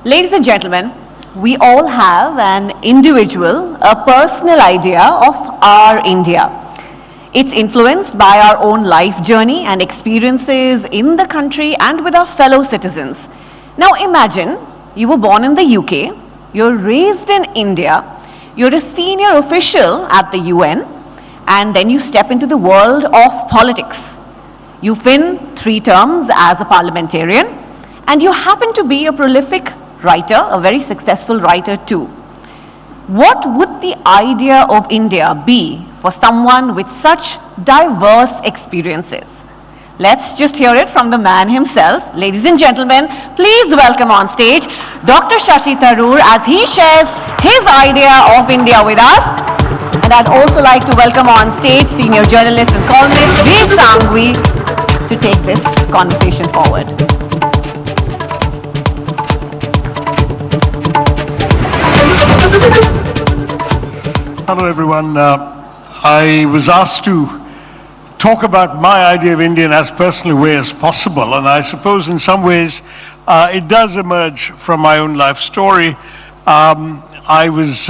Ladies and gentlemen, we all have an individual, a personal idea of our India. It's influenced by our own life journey and experiences in the country and with our fellow citizens. Now imagine you were born in the UK, you're raised in India, you're a senior official at the UN, and then you step into the world of politics. You've been 3 terms as a parliamentarian, and you happen to be a prolific writer, a very successful writer too. What would the idea of India be for someone with such diverse experiences? Let's just hear it from the man himself. Ladies and gentlemen, please welcome on stage Dr. Shashi Tharoor as he shares his idea of India with us. And I'd also like to welcome on stage senior journalist and columnist Vir Sanghavi to take this conversation forward. Hello everyone. I was asked to talk about my idea of India in as personal a way as possible, and I suppose in some ways it does emerge from my own life story. I was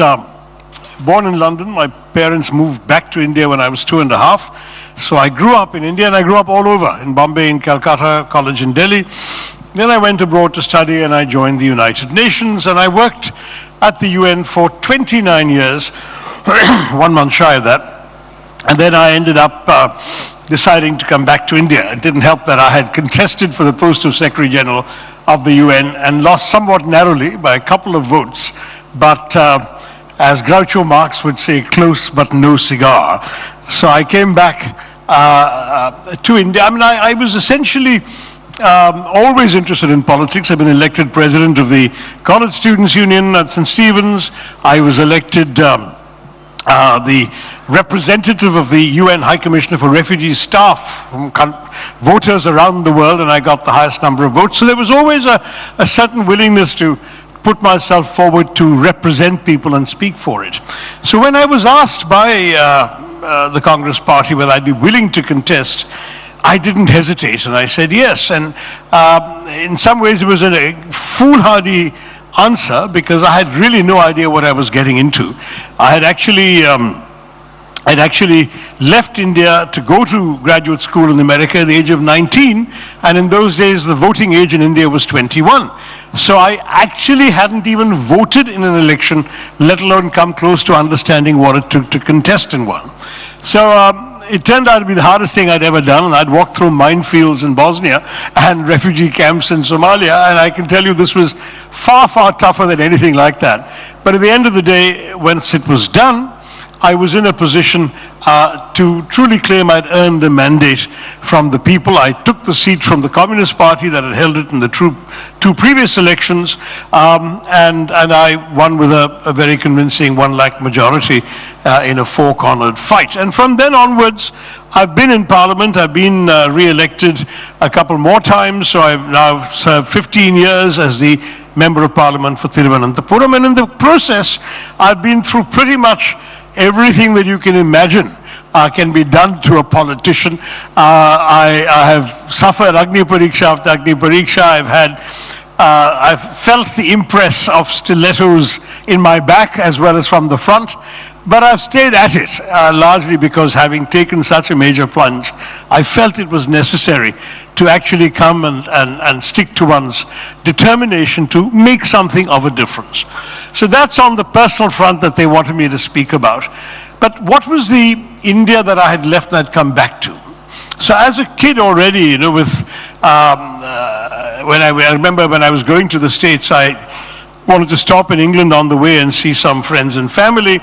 born in London. My parents moved back to India when I was 2.5. So I grew up in India, and I grew up all over, in Bombay, in Calcutta, college in Delhi. Then I went abroad to study, and I joined the United Nations, and I worked at the UN for 29 years, 1 month shy of that. And then I ended up deciding to come back to India. It didn't help that I had contested for the post of Secretary General of the UN and lost somewhat narrowly by a couple of votes. But as Groucho Marx would say, close but no cigar. So I came back to India. I mean, I was essentially always interested in politics. I've been elected president of the College Students' Union at St. Stephen's. I was elected the representative of the UN High Commissioner for Refugee Staff from voters around the world, and I got the highest number of votes. So there was always a certain willingness to put myself forward to represent people and speak for it. So when I was asked by the Congress Party whether I'd be willing to contest, I didn't hesitate, and I said yes. And in some ways it was a foolhardy answer because I had really no idea what I was getting into. I had actually left India to go to graduate school in America at the age of 19, and in those days the voting age in India was 21. So I actually hadn't even voted in an election, let alone come close to understanding what it took to contest in one. So it turned out to be the hardest thing I'd ever done, and I'd walked through minefields in Bosnia and refugee camps in Somalia, and I can tell you this was far, far tougher than anything like that. But at the end of the day, once it was done, I was in a position to truly claim I'd earned a mandate from the people. I took the seat from the Communist Party that had held it in the 2 previous elections, and I won with a very convincing 1 lakh majority in a 4-cornered fight. And from then onwards, I've been in Parliament. I've been re-elected a couple more times, so I've now served 15 years as the Member of Parliament for Thiruvananthapuram, and in the process, I've been through pretty much everything that you can imagine can be done to a politician. I have suffered Agni Pariksha after Agni Pariksha. I've felt the impress of stilettos in my back as well as from the front, but I've stayed at it, largely because having taken such a major plunge, I felt it was necessary to actually come and stick to one's determination to make something of a difference. So that's on the personal front that they wanted me to speak about. But what was the India that I had left and I'd come back to? So as a kid already, you know, with I remember when I was going to the States, I wanted to stop in England on the way and see some friends and family.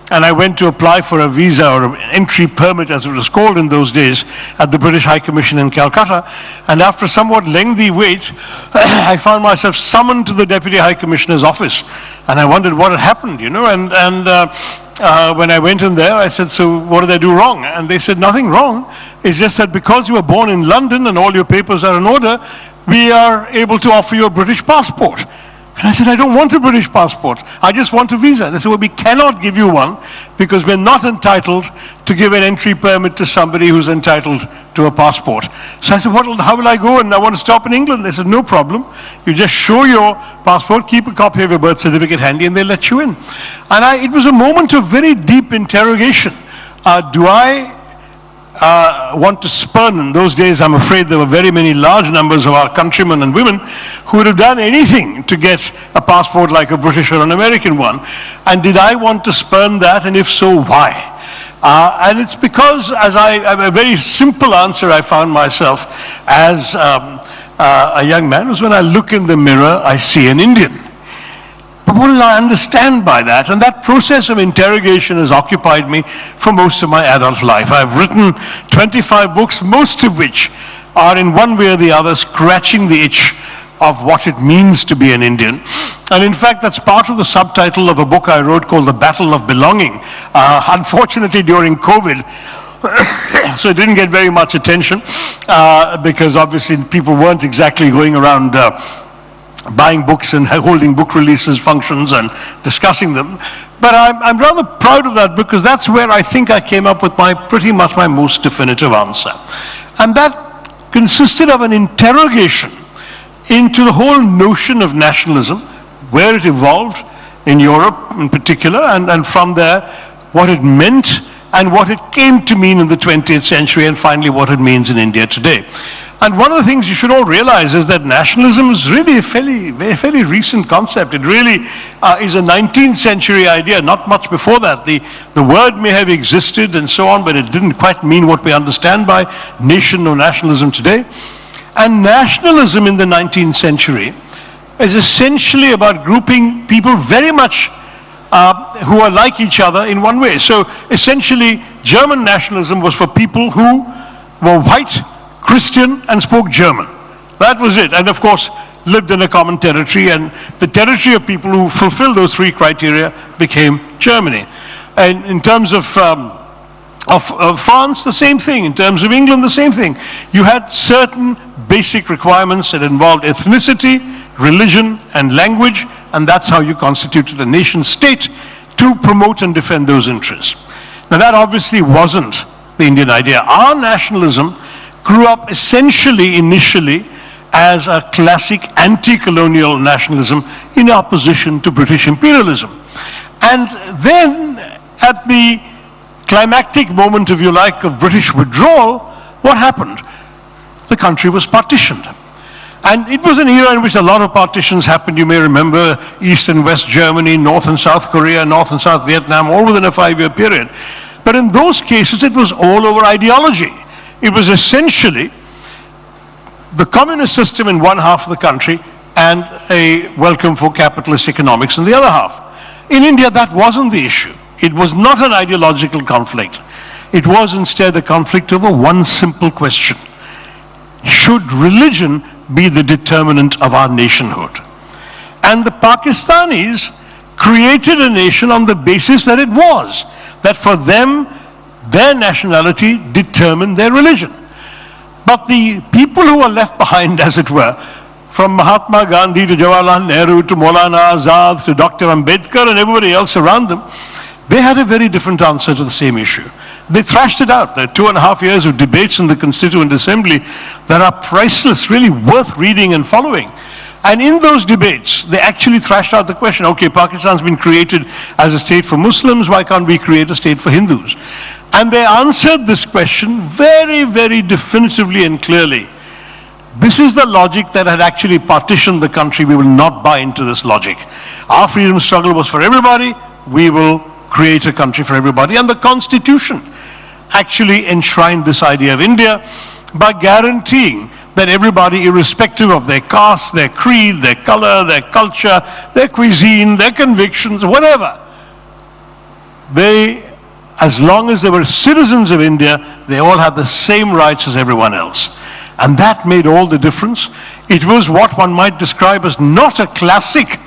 And I went to apply for a visa or an entry permit, as it was called in those days, at the British High Commission in Calcutta. And after a somewhat lengthy wait, I found myself summoned to the Deputy High Commissioner's office. And I wondered what had happened, you know. And when I went in there, I said, so what did I do wrong? And they said, nothing wrong. It's just that because you were born in London and all your papers are in order, we are able to offer you a British passport. And I said, I don't want a British passport. I just want a visa. They said, well, we cannot give you one because we're not entitled to give an entry permit to somebody who's entitled to a passport. So I said, how will I go? And I want to stop in England. They said, no problem. You just show your passport, keep a copy of your birth certificate handy, and they'll let you in. And it was a moment of very deep interrogation. Do I want to spurn? In those days, I'm afraid there were very many large numbers of our countrymen and women who would have done anything to get a passport like a British or an American one. And did I want to spurn that? And if so, why? And it's because, a very simple answer I found myself as a young man was when I look in the mirror, I see an Indian. But what did I understand by that? And that process of interrogation has occupied me for most of my adult life. I've written 25 books, most of which are in one way or the other scratching the itch of what it means to be an Indian. And in fact, that's part of the subtitle of a book I wrote called The Battle of Belonging. Unfortunately, during COVID, so it didn't get very much attention because obviously people weren't exactly going around buying books and holding book releases, functions, and discussing them. But I'm rather proud of that because that's where I think I came up with pretty much my most definitive answer. And that consisted of an interrogation into the whole notion of nationalism, where it evolved in Europe in particular, and from there, what it meant and what it came to mean in the 20th century, and finally what it means in India today. And one of the things you should all realize is that nationalism is really a fairly recent concept. It really is a 19th century idea, not much before that. The word may have existed and so on, but it didn't quite mean what we understand by nation or nationalism today. And nationalism in the 19th century is essentially about grouping people very much who are like each other in one way. So essentially, German nationalism was for people who were white, Christian, and spoke German. That was it. And of course, lived in a common territory, and the territory of people who fulfilled those three criteria became Germany. And in terms of France, the same thing. In terms of England, the same thing. You had certain basic requirements that involved ethnicity, religion, and language, and that's how you constituted a nation state to promote and defend those interests. Now that obviously wasn't the Indian idea. Our nationalism grew up essentially initially as a classic anti-colonial nationalism in opposition to British imperialism. And then at the climactic moment, if you like, of British withdrawal, what happened? The country was partitioned. And it was an era in which a lot of partitions happened. You may remember East and West Germany, North and South Korea, North and South Vietnam, all within a 5-year period. But in those cases, it was all over ideology. It was essentially the communist system in one half of the country and a welcome for capitalist economics in the other half. In India, that wasn't the issue. It was not an ideological conflict. It was instead a conflict over one simple question. Should religion be the determinant of our nationhood? And the Pakistanis created a nation on the basis that it was, that for them, their nationality determined their religion. But the people who were left behind, as it were, from Mahatma Gandhi to Jawaharlal Nehru to Maulana Azad to Dr. Ambedkar and everybody else around them, they had a very different answer to the same issue. They thrashed it out. There are 2.5 years of debates in the Constituent Assembly that are priceless, really worth reading and following. And in those debates, they actually thrashed out the question, okay, Pakistan's been created as a state for Muslims, why can't we create a state for Hindus? And they answered this question very, very definitively and clearly. This is the logic that had actually partitioned the country. We will not buy into this logic. Our freedom struggle was for everybody. We will create a country for everybody. And the Constitution actually enshrined this idea of India by guaranteeing that everybody, irrespective of their caste, their creed, their color, their culture, their cuisine, their convictions, whatever, as long as they were citizens of India, they all had the same rights as everyone else. And that made all the difference. It was what one might describe as not a classic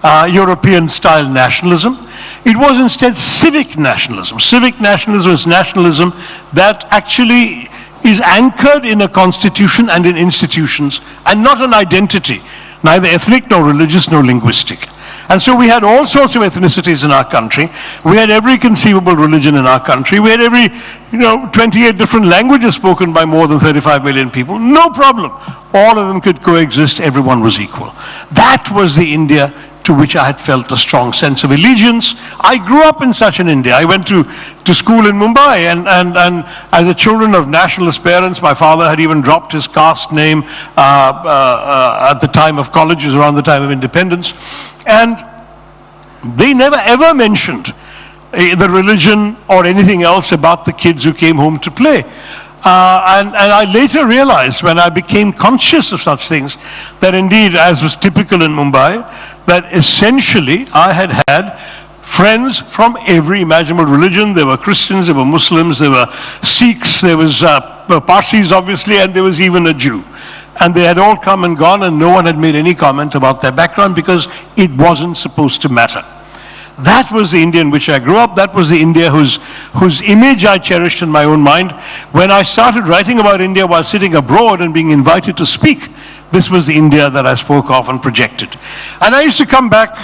European-style nationalism. It was instead civic nationalism. Civic nationalism is nationalism that actually is anchored in a constitution and in institutions, and not an identity. neither ethnic nor religious nor linguistic. And so we had all sorts of ethnicities in our country. We had every conceivable religion in our country. We had every, 28 different languages spoken by more than 35 million people. No problem. All of them could coexist. Everyone was equal. That was the India to which I had felt a strong sense of allegiance. I grew up in such an India. I went to school in Mumbai, and as a children of nationalist parents, my father had even dropped his caste name at the time of colleges, around the time of independence. And they never ever mentioned the religion or anything else about the kids who came home to play. And I later realized, when I became conscious of such things, that indeed, as was typical in Mumbai, that essentially I had friends from every imaginable religion. There were Christians, there were Muslims, there were Sikhs, there was Parsis obviously, and there was even a Jew. And they had all come and gone, and no one had made any comment about their background because it wasn't supposed to matter. That was the India in which I grew up. That was the India whose image I cherished in my own mind. When I started writing about India while sitting abroad and being invited to speak, this was the India that I spoke of and projected. And I used to come back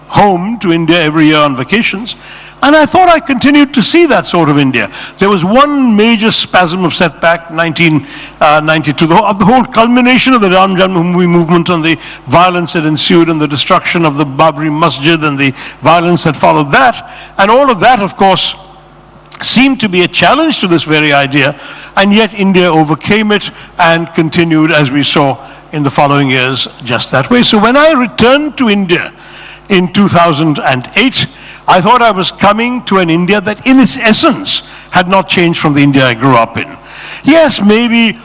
home to India every year on vacations, and I thought I continued to see that sort of India. There was one major spasm of setback, 1992, the whole culmination of the Ram Janmabhoomi movement and the violence that ensued and the destruction of the Babri Masjid and the violence that followed that. And all of that, of course, seemed to be a challenge to this very idea, and yet India overcame it and continued, as we saw in the following years, just that way. So when I returned to India in 2008, I thought I was coming to an India that in its essence had not changed from the India I grew up in. Yes, maybe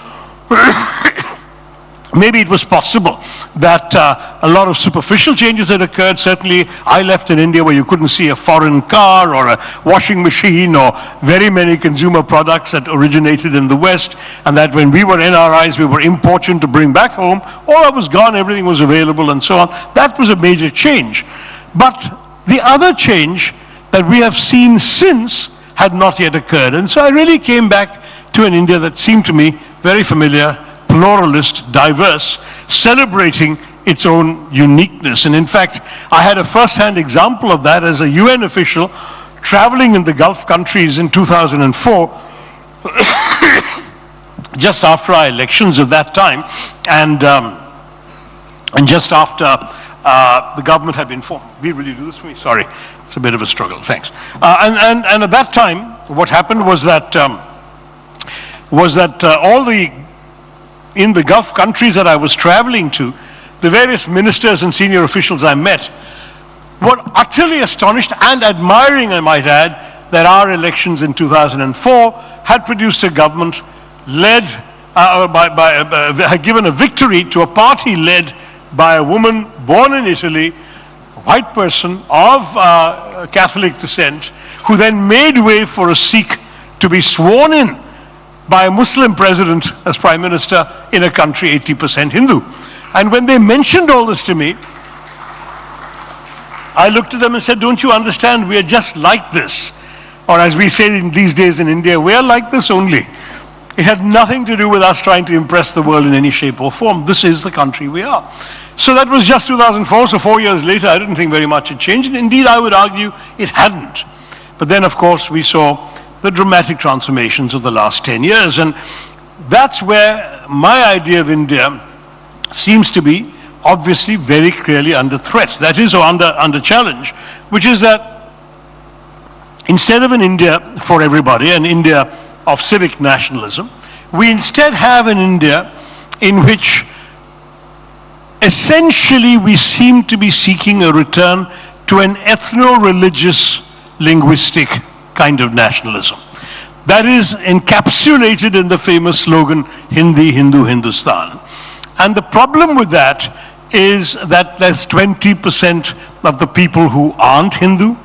maybe it was possible that a lot of superficial changes had occurred. Certainly, I left in India where you couldn't see a foreign car or a washing machine or very many consumer products that originated in the West, and that when we were NRIs, we were importing to bring back home. All that was gone, everything was available and so on. That was a major change. But the other change that we have seen since had not yet occurred. And so I really came back to an India that seemed to me very familiar, pluralist, diverse, celebrating its own uniqueness. And in fact, I had a first-hand example of that as a UN official traveling in the Gulf countries in 2004, just after our elections of that time, and just after the government had been formed. Will you do this for me? Sorry, it's a bit of a struggle. Thanks. And at that time, what happened was that in the Gulf countries that I was traveling to, the various ministers and senior officials I met were utterly astonished and admiring, I might add, that our elections in 2004 had produced a government led had given a victory to a party led by a woman born in Italy, a white person of Catholic descent, who then made way for a Sikh to be sworn in by a Muslim president as prime minister in a country 80% Hindu. And when they mentioned all this to me, I looked at them and said, don't you understand, we are just like this. Or as we say these days in India, we are like this only. It had nothing to do with us trying to impress the world in any shape or form. This is the country we are. So that was just 2004, so 4 years later, I didn't think very much had changed. And indeed, I would argue it hadn't. But then, of course, we saw the dramatic transformations of the last 10 years. And that's where my idea of India seems to be obviously very clearly under threat. That is, or under challenge, which is that instead of an India for everybody, an India of civic nationalism, we instead have an India in which essentially we seem to be seeking a return to an ethno-religious linguistic kind of nationalism. That is encapsulated in the famous slogan, Hindi, Hindu, Hindustan. And the problem with that is that there's 20% of the people who aren't Hindu.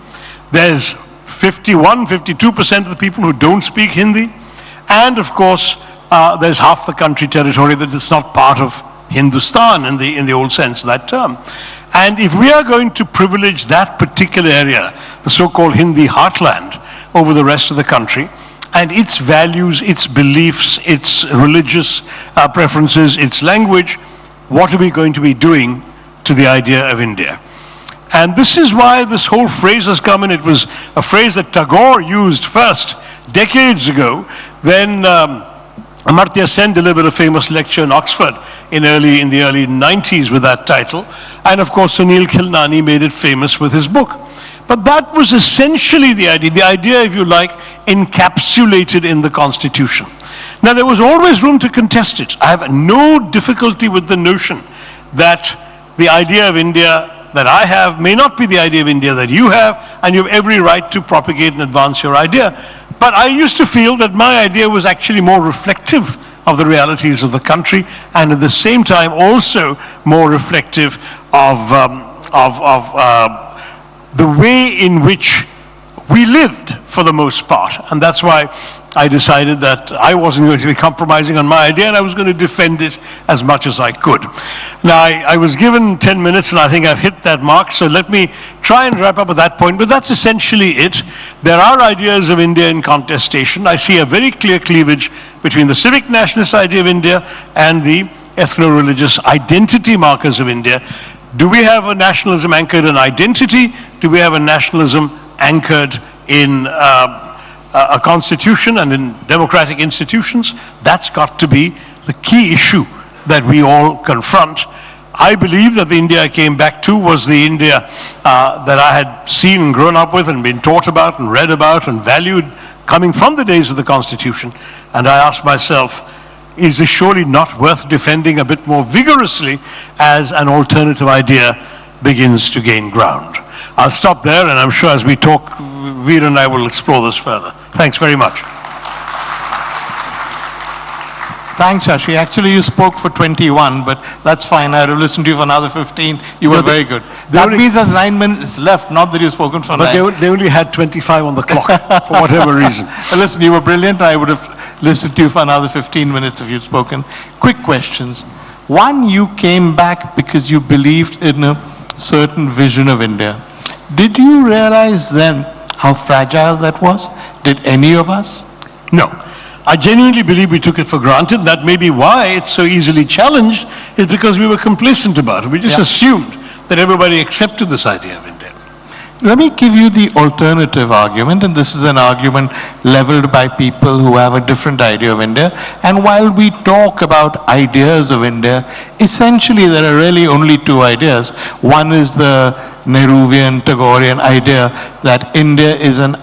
There's 52% of the people who don't speak Hindi. And of course, there's half the country territory that is not part of Hindustan in the old sense of that term. And if we are going to privilege that particular area, the so-called Hindi heartland, over the rest of the country, and its values, its beliefs, its religious preferences, its language, what are we going to be doing to the idea of India? And this is why this whole phrase has come in. It was a phrase that Tagore used first decades ago when Amartya Sen delivered a famous lecture in Oxford in the early 90s with that title. And of course, Sunil Khilnani made it famous with his book. But that was essentially the idea, if you like, encapsulated in the Constitution. Now, there was always room to contest it. I have no difficulty with the notion that the idea of India that I have may not be the idea of India that you have, and you have every right to propagate and advance your idea. But I used to feel that my idea was actually more reflective of the realities of the country, and at the same time also more reflective of the way in which we lived for the most part. And that's why I decided that I wasn't going to be compromising on my idea, and I was going to defend it as much as I could. Now, I was given 10 minutes, and I think I've hit that mark, so let me try and wrap up at that point, but that's essentially it. There are ideas of India in contestation. I see a very clear cleavage between the civic nationalist idea of India and the ethno-religious identity markers of India. Do we have a nationalism anchored in identity? Do we have a nationalism anchored in a constitution and in democratic institutions? That's got to be the key issue that we all confront. I believe that the India I came back to was the India that I had seen and grown up with and been taught about and read about and valued coming from the days of the Constitution. And I asked myself, is this surely not worth defending a bit more vigorously as an alternative idea begins to gain ground? I'll stop there, and I'm sure as we talk, Vir and I will explore this further. Thanks very much. Thanks, Shashi. Actually, you spoke for 21, but that's fine. I would have listened to you for another 15. You were very good. That means there's 9 minutes left, not that you've spoken for 9. But they only had 25 on the clock, for whatever reason. Listen, you were brilliant. I would have listened to you for another 15 minutes if you'd spoken. Quick questions. One, you came back because you believed in a certain vision of India. Did you realize then how fragile that was? Did any of us? No. I genuinely believe we took it for granted. That may be why it's so easily challenged, is because we were complacent about it. We just assumed that everybody accepted this idea of India. Let me give you the alternative argument, and this is an argument leveled by people who have a different idea of India. And while we talk about ideas of India, essentially there are really only two ideas. One is the Nehruvian, Tagorean idea that India is a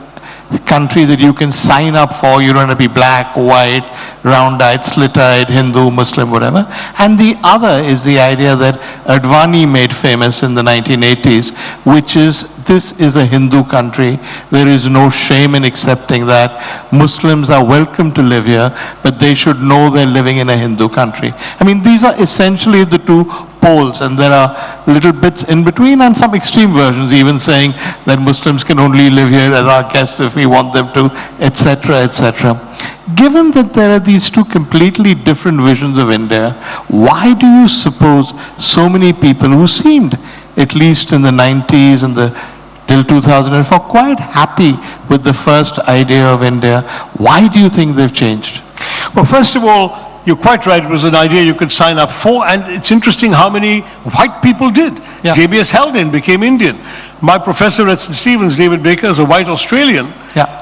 country that you can sign up for. You don't have to be black, white, round-eyed, slit-eyed, Hindu, Muslim, whatever. And the other is the idea that Advani made famous in the 1980s, which is this is a Hindu country. There is no shame in accepting that. Muslims are welcome to live here, but they should know they're living in a Hindu country. I mean, these are essentially the two poles, and there are little bits in between and some extreme versions even saying that Muslims can only live here as our guests if we want them to, etc., etc. Given that there are these two completely different visions of India, why do you suppose so many people who seemed, at least in the 90s and till 2004, quite happy with the first idea of India, why do you think they've changed? Well, first of all, you're quite right. It was an idea you could sign up for, and it's interesting how many white people did. Yeah. J.B.S. Haldane became Indian. My professor at St. Stephen's, David Baker, is a white Australian,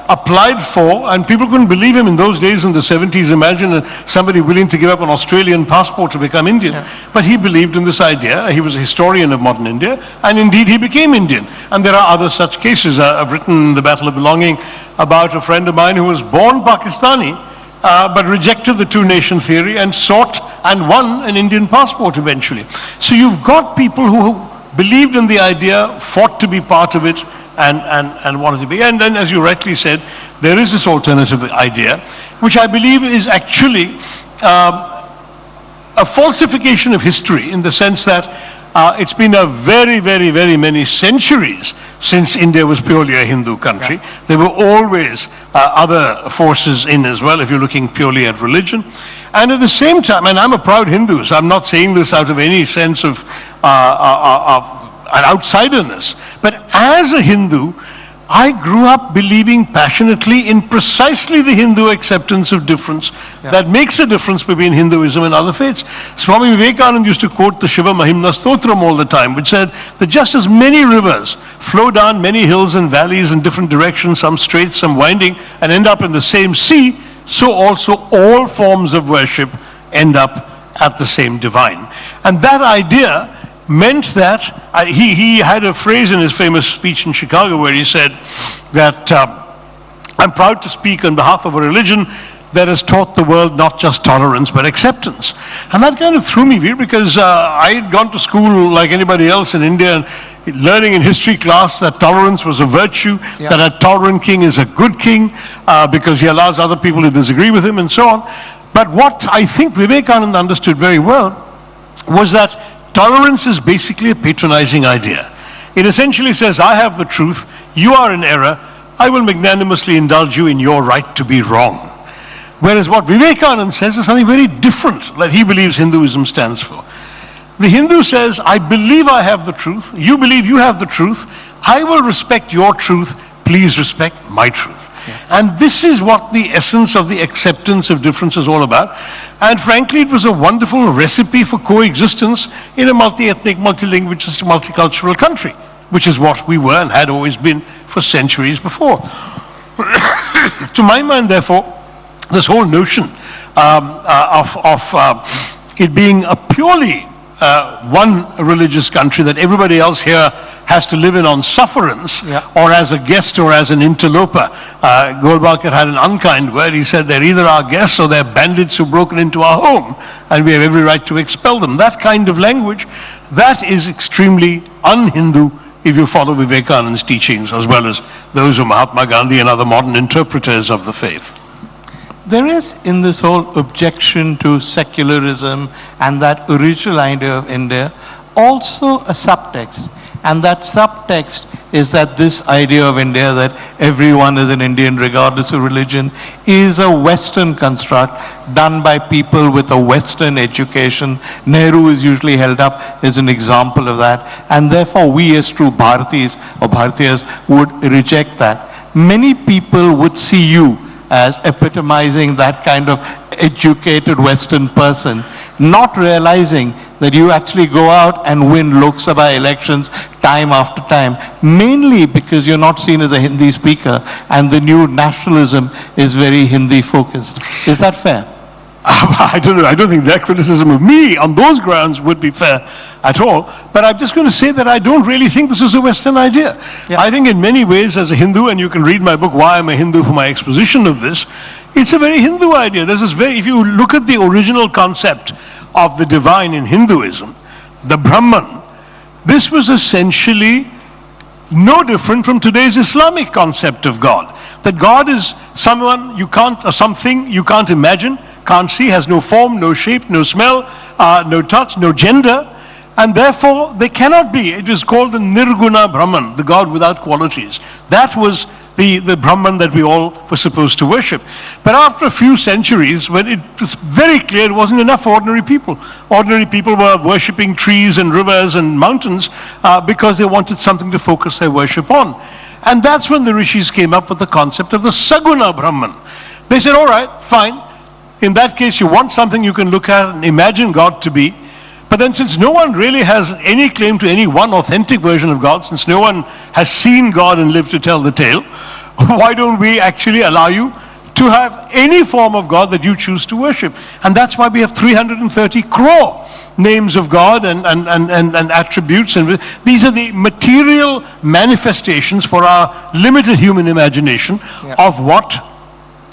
applied for, and people couldn't believe him in those days in the 70s. Imagine somebody willing to give up an Australian passport to become Indian. Yeah. But he believed in this idea. He was a historian of modern India, and indeed he became Indian. And there are other such cases. I've written The Battle of Belonging about a friend of mine who was born Pakistani, but rejected the two-nation theory and sought and won an Indian passport eventually. So you've got people who believed in the idea, fought to be part of it, and wanted to be. And then, as you rightly said, there is this alternative idea, which I believe is actually a falsification of history, in the sense that it's been a very, very, very many centuries since India was purely a Hindu country. Yeah. There were always other forces in as well, if you're looking purely at religion. And at the same time, and I'm a proud Hindu, so I'm not saying this out of any sense of an outsiderness, but as a Hindu, I grew up believing passionately in precisely the Hindu acceptance of difference that makes a difference between Hinduism and other faiths. Swami Vivekananda used to quote the Shiva Mahimna Stotram all the time, which said that just as many rivers flow down many hills and valleys in different directions, some straight, some winding, and end up in the same sea, so also all forms of worship end up at the same divine. And that idea meant that he had a phrase in his famous speech in Chicago where he said that I'm proud to speak on behalf of a religion that has taught the world not just tolerance but acceptance. And that kind of threw me, Vir, because I had gone to school like anybody else in India, learning in history class that tolerance was a virtue, that a tolerant king is a good king because he allows other people to disagree with him and so on. But what I think Vivekananda understood very well was that tolerance is basically a patronizing idea. It essentially says, I have the truth, you are in error, I will magnanimously indulge you in your right to be wrong. Whereas what Vivekananda says is something very different that he believes Hinduism stands for. The Hindu says, I believe I have the truth, you believe you have the truth, I will respect your truth, please respect my truth. And this is what the essence of the acceptance of difference is all about. And frankly, it was a wonderful recipe for coexistence in a multi-ethnic, multilingual, multicultural country, which is what we were and had always been for centuries before. To my mind, therefore, this whole notion of it being a purely one religious country that everybody else here has to live in on sufferance, or as a guest or as an interloper. Golbalkar had an unkind word. He said they're either our guests or they're bandits who've broken into our home and we have every right to expel them. That kind of language, that is extremely un-Hindu if you follow Vivekananda's teachings as well as those of Mahatma Gandhi and other modern interpreters of the faith. There is in this whole objection to secularism and that original idea of India also a subtext. And that subtext is that this idea of India that everyone is an Indian regardless of religion is a Western construct done by people with a Western education. Nehru is usually held up as an example of that. And therefore we as true Bharatis or Bharatiyas would reject that. Many people would see you as epitomizing that kind of educated Western person, not realizing that you actually go out and win Lok Sabha elections time after time, mainly because you're not seen as a Hindi speaker and the new nationalism is very Hindi focused. Is that fair? I don't know. I don't think that criticism of me on those grounds would be fair at all. But I'm just going to say that I don't really think this is a Western idea. I think in many ways as a Hindu, and you can read my book, Why I'm a Hindu, for my exposition of this, it's a very Hindu idea. This is very, if you look at the original concept of the divine in Hinduism, the Brahman, this was essentially no different from today's Islamic concept of God. That God is someone you can't, or something you can't imagine, can't see, has no form, no shape, no smell, no touch, no gender, and therefore they cannot be. It is called the Nirguna Brahman, the God without qualities. That was the Brahman that we all were supposed to worship. But after a few centuries, when it was very clear it wasn't enough for ordinary people. Ordinary people were worshipping trees and rivers and mountains because they wanted something to focus their worship on. And that's when the rishis came up with the concept of the Saguna Brahman. They said, all right, fine. In that case, you want something you can look at and imagine God to be. But then since no one really has any claim to any one authentic version of God, since no one has seen God and lived to tell the tale, why don't we actually allow you to have any form of God that you choose to worship? And that's why we have 330 crore names of God and attributes. And these are the material manifestations for our limited human imagination of what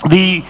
the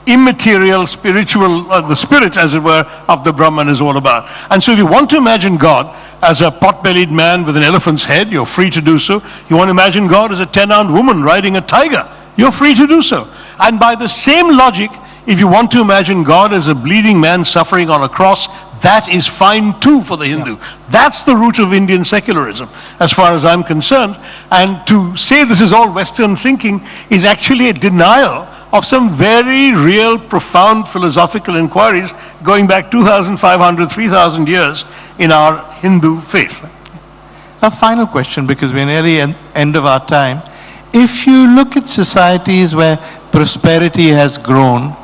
immaterial, spiritual, the spirit, as it were, of the Brahman is all about. And so if you want to imagine God as a pot-bellied man with an elephant's head, you're free to do so. You want to imagine God as a 10-armed woman riding a tiger, you're free to do so. And by the same logic, if you want to imagine God as a bleeding man suffering on a cross, that is fine too for the Hindu. That's the root of Indian secularism, as far as I'm concerned. And to say this is all Western thinking is actually a denial of some very real, profound philosophical inquiries going back 2,500, 3,000 years in our Hindu faith. A final question, because we're near the end of our time. if you look at societies where prosperity has grown,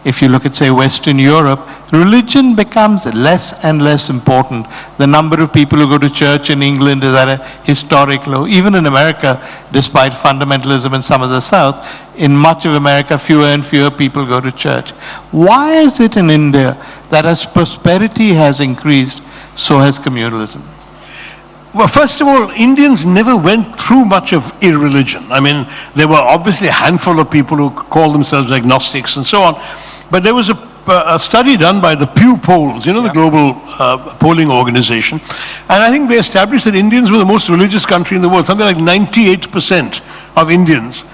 if you look at, say, Western Europe, religion becomes less and less important. The number of people who go to church in England is at a historic low. Even in America, despite fundamentalism in some of the South, in much of America, fewer and fewer people go to church. Why is it in India that as prosperity has increased, so has communalism? Well, first of all, Indians never went through much of irreligion. I mean, there were obviously a handful of people who called themselves agnostics and so on. But there was a study done by the Pew polls, you know, the global polling organization. And I think they established that Indians were the most religious country in the world. Something like 98% of Indians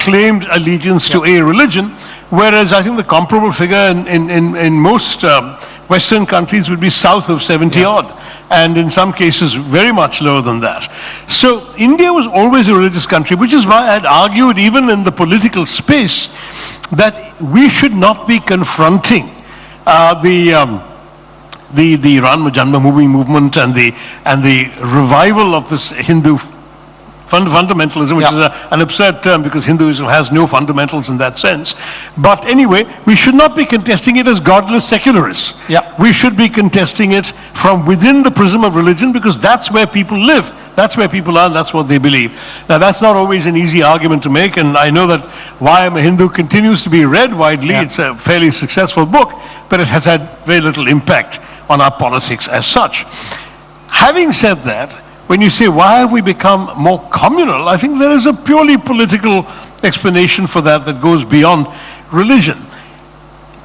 claimed allegiance to a religion, whereas I think the comparable figure in most Western countries would be south of 70 odd. And in some cases, very much lower than that. So India was always a religious country, which is why I had argued even in the political space that we should not be confronting the Ram Janmabhoomi movement and the revival of this Hindu fundamentalism, which is an absurd term because Hinduism has no fundamentals in that sense. But anyway, we should not be contesting it as godless secularists. We should be contesting it from within the prism of religion because that's where people live. That's where people are and that's what they believe. Now that's not always an easy argument to make, and I know that Why I'm a Hindu continues to be read widely. It's a fairly successful book, but it has had very little impact on our politics as such. Having said that, when you say, why have we become more communal? I think there is a purely political explanation for that that goes beyond religion.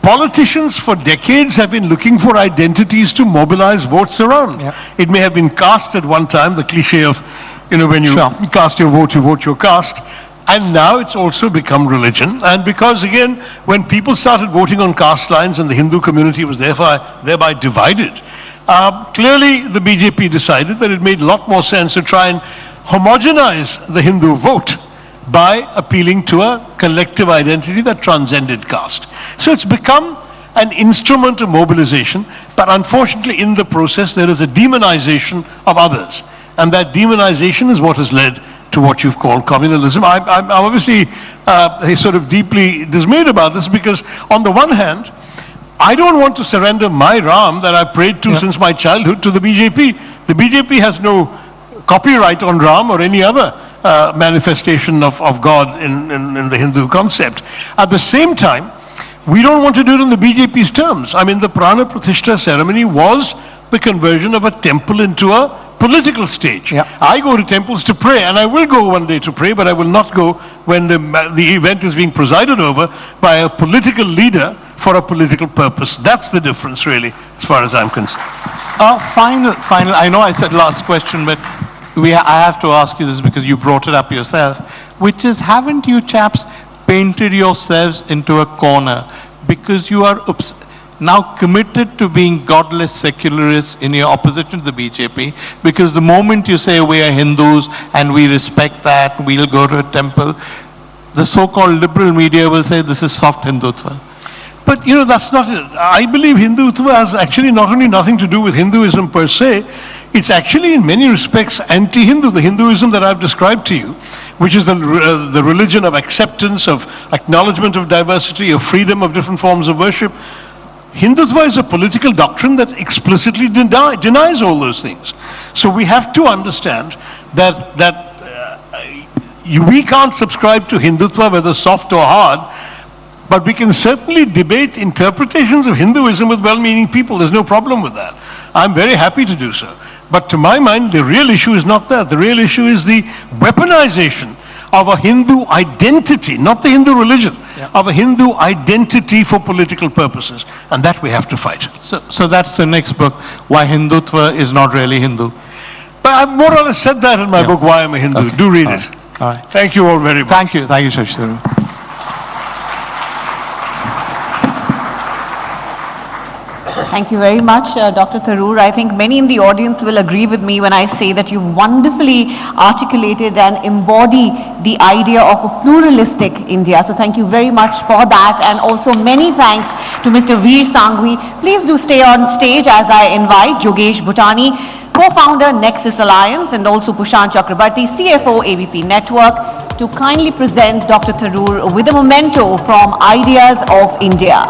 Politicians for decades have been looking for identities to mobilize votes around. It may have been caste at one time, the cliche of, you know, when you cast your vote, you vote your caste. And now it's also become religion. And because, again, when people started voting on caste lines and the Hindu community was thereby divided, clearly the BJP decided that it made a lot more sense to try and homogenize the Hindu vote by appealing to a collective identity that transcended caste. So it's become an instrument of mobilization, but unfortunately in the process there is a demonization of others. And that demonization is what has led to what you've called communalism. I'm obviously sort of deeply dismayed about this because on the one hand, I don't want to surrender my Ram that I've prayed to since my childhood to the BJP. The BJP has no copyright on Ram or any other manifestation of God in the Hindu concept. At the same time, we don't want to do it in the BJP's terms. I mean, the Prana Pratishtha ceremony was the conversion of a temple into a political stage. I go to temples to pray, and I will go one day to pray, but I will not go when the event is being presided over by a political leader for a political purpose. That's the difference, really, as far as I'm concerned. Final, I know I said last question, but I have to ask you this because you brought it up yourself, which is, haven't you chaps painted yourselves into a corner because you are now committed to being godless secularists in your opposition to the BJP, because the moment you say we are Hindus and we respect that, we'll go to a temple, the so-called liberal media will say this is soft Hindutva. But, you know, that's not it. I believe Hindutva has actually not only nothing to do with Hinduism per se, it's actually in many respects anti-Hindu. The Hinduism that I've described to you, which is the religion of acceptance, of acknowledgement of diversity, of freedom of different forms of worship. Hindutva is a political doctrine that explicitly denies all those things. So we have to understand that we can't subscribe to Hindutva, whether soft or hard, but we can certainly debate interpretations of Hinduism with well-meaning people. There's no problem with that. I'm very happy to do so. But to my mind, the real issue is not that. The real issue is the weaponization of a Hindu identity, not the Hindu religion, of a Hindu identity for political purposes. And that we have to fight. So that's the next book, Why Hindutva is Not Really Hindu. But I've more or less said that in my book, Why I'm a Hindu. Okay. Do read it. All right. Thank you all very much. Thank you, Shashi Tharoor. Thank you very much, Dr. Tharoor. I think many in the audience will agree with me when I say that you've wonderfully articulated and embodied the idea of a pluralistic India. So thank you very much for that, and also many thanks to Mr. Vir Sanghavi. Please do stay on stage as I invite Jogesh Bhutani co-founder Nexus Alliance, and also Pushan Chakrabarti, CFO ABP Network, to kindly present Dr. Tharoor with a memento from Ideas of India.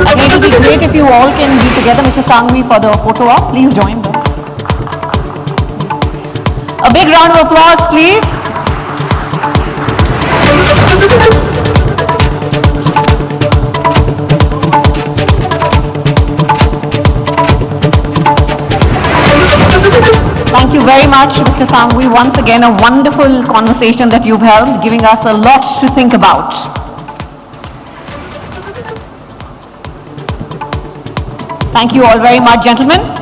And it will be great if you all can be together, Mr. Sanghavi, for the photo op. Please join them. A big round of applause, please. Thank you very much, Mr. Sanghavi. Once again, a wonderful conversation that you've held, giving us a lot to think about. Thank you all very much, gentlemen.